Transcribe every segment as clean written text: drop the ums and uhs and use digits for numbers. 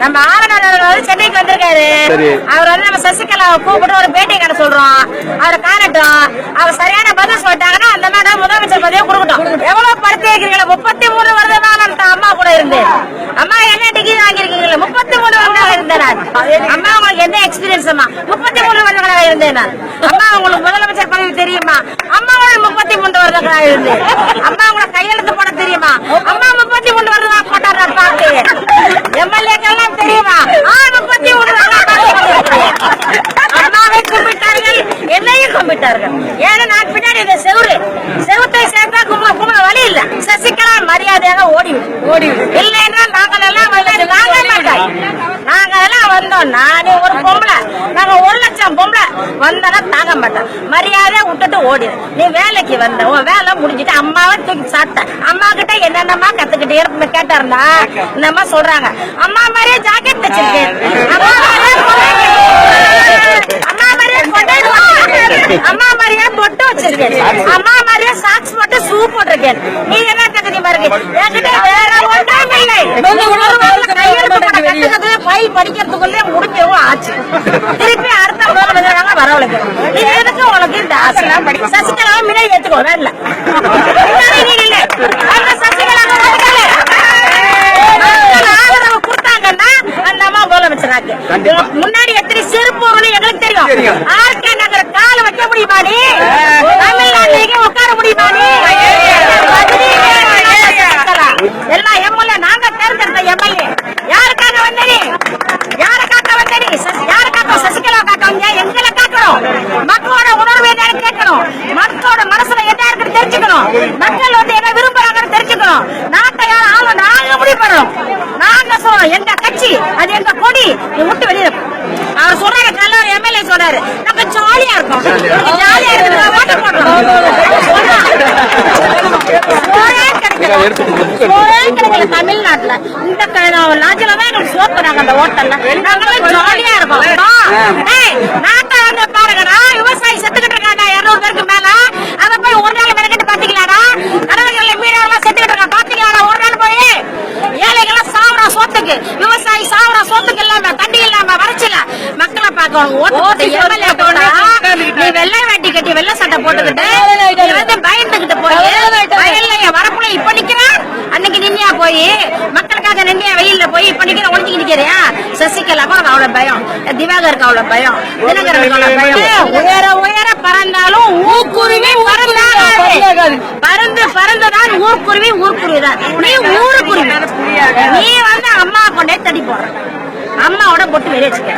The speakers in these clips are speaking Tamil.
நம்ம ஆளுநர் சென்னைக்கு வந்திருக்காரு. அவர் வந்து நம்ம சசிகலாவை கூப்பிட்டு ஒரு பேட்டி கடை சொல்றோம். அவரை காணட்டும். அவர் சரியான பதில் சொல்லிட்டாங்கன்னா அந்த மாதிரி முதலமைச்சர் பதவியை கொடுக்கட்டும். எவ்வளவு படுத்தி இருக்கிறீங்களா? 33 வருடமா நான் அம்மா கூட இருந்தேன். அம்மா என்ன டிகிரி வாங்கிருக்கீங்களா? 33 வருடங்களா இருந்தேன் நான். அம்மா உங்களுக்கு என்ன எக்ஸ்பீரியன்ஸ்? அம்மா 33 வருடங்களா இருந்தேன் நான். அம்மா உங்களுக்கு முதலமைச்சர் பதவி தெரியுமா? அம்மா 33 வருடங்களா இருந்தேன். அம்மா உங்களுக்கு கையெழுத்து போட தெரியுமா? அம்மா 33 வருடம் போட்டாங்க பாக்கு. எம்எல்ஏக்கெல்லாம் தெரியுமா? 33 அம்மாவை கும்பிட்டார்கள், என்னையும் கும்பிட்டார்கள். ஏன்னா நான் பின்னாடி இந்த செவுத்தை சேர்ந்தா கும்பல வழி இல்ல. சசிகலா மரியாதையாக ஓடி இல்லை என்றால் நாங்கள் எல்லாம் வந்தோம். நானே ஒரு பொம்பளை, நாங்க 1 லட்சம் பொம்பளை வந்தாலும் தாங்க மாட்டோம். மரியாதை விட்டுட்டு ஓடிடு. நீ வேலைக்கு வந்த உன் வேலை முடிஞ்சிட்டு அம்மாவை தூக்கி சாப்பிட்ட. அம்மா கிட்ட என்னென்னமா கத்துக்கிட்டே கேட்டாருன்னா இந்த அம்மா சொல்றாங்க, அம்மா மாதிரியே ஜாக்கெட் தச்சிருக்கேன், அம்மா மாதிரியே பொட்டு வச்சிருக்கேன், அம்மா மாதிரியே சாக்ஸ் போட்டு ஷூ போட்டிருக்கேன். நீ என்ன தகுதி பாருங்க. என்கிட்ட வேற ஒன்றும் இல்லை. ஃபைல் படிக்கிறதுக்குள்ளே முடிஞ்சவும் ஆச்சு. திருப்பி அடுத்த முதல்ல வரவழைக்கிறோம். நீ எதுக்கு உனக்கு இந்த ஆசைலாம் படி. சசிகலா முன்னாடி ஏத்துக்கோ வேறல. சசிகலா ஆதரவு கொடுத்தாங்கன்னா அந்த அம்மா முதலமைச்சராக்கு. முன்னாடி எத்தனை செருப்பு எங்களுக்கு தெரியும். ஆர்கே நகர் கால வைக்க முடியுமா? நீ தமிழ்நாட்டிலேயே உட்கார முடியுமா? நீ எல்லா எம்எல்ஏ நாங்க தேர்ந்தெடுத்த எம்எல்ஏ. யாருக்காக வந்த நீ? யாரை காக்க வந்த நீ? யாரை காக்க? சசிகலா காக்க வந்தியா? எங்களை காக்கணும். மக்களோட உணர்வு என்னன்னு கேட்கணும். மக்களோட மனசுல என்ன இருக்குன்னு தெரிஞ்சுக்கணும். மக்கள் வந்து என்ன விரும்புறாங்கன்னு தெரிஞ்சுக்கணும். நாட்டை யாரும் ஆளும் நாங்க முடிவு பண்ணணும். நாங்க சொல்றோம் எங்க கட்சி, அது எங்க கொடி. நீ விட்டு வெளியில அவர் சொல்றாரு. கல்லூரி எம்எல்ஏ சொல்றாரு நம்ம ஜாலியா இருக்கோம். ஜாலியா இருக்கிறத ஓட்டு போடுறோம். தமிழ்நாட்டுல இந்த லாஜிலதான் எங்களுக்கு சோத்துறாங்க. அந்த ஓட்டல்ல நாங்களும் ஜாலியா இருக்கோம். நாட்டை வந்து பாருங்கடா, விவசாயி செத்துக்கிட்டு இருக்காங்க 200 பேருக்கு மேல. அதை போய் ஒரு நாள் மெனக்கிட்டு பாத்தீங்களாடா? கடவுள்களை மீனவர்கள் செத்துக்கிட்டு இருக்காங்க பாத்தீங்களா? ஒரு நாள் போய் ஏழைகளை சாவுற சோத்துக்கு, விவசாயி சாவுற சோத்துக்கு இல்லாம, தண்ணி இல்லாம, வறட்சில மக்களை பார்க்கணும். ஓட்டு எம்எல்ஏ போனா நீ வெள்ளை வேட்டி கட்டி வெள்ளை சட்டை போட்டுக்கிட்டு வந்து பயந்துகிட்டு போய் வயல்ல வரப்புல இப்ப நிக்கிறான். அன்னைக்கு நின்னியா போய் மக்களுக்காக நின்னியா வெயில்ல போய் இப்ப நிக்கிற ஒழிஞ்சு நிக்கிறியா? சசிகலாவுக்கு அவ்வளவு பயம், திவாகருக்கு அவ்வளவு பயம், தினகரனுக்கு அவ்வளவு பயம். உயர உயர பறந்தாலும் ஊர்க்குருவி பறந்துதான் ஊர்க்குருவி ஊர்க்குருவிதான். நீ ஊருக்குருவி. நீ வந்து அம்மா கொண்டே தடி போற. அம்மாவோட பொட்டு வெளியே வச்சுக்க.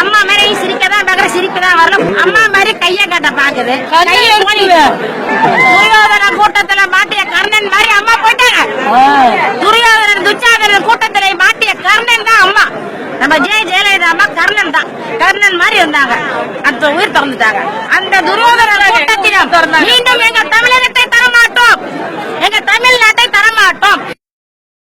அம்மா மாதிரி சிரிக்கதான் பார்க்கற, சிரிக்கதான் வரல. அம்மா மாதிரி கைய கட்ட பாக்குது. துரியோதன கூட்டத்துல மாட்டிய கர்ணன் மாதிரி அம்மா போயிட்டாங்க. துரியோதனன் துச்சாதனன் கூட்டத்திலே மாட்டிய கர்ணன் தான் அம்மா. நம்ம ஜெயலலிதா அம்மா கர்ணன் தான். கர்ணன் மாதிரி இருந்தாங்க. அந்த உயிர் திறந்துட்டாங்க. அந்த துரியோதன கூட்டத்திலும் மீண்டும் எங்க தமிழக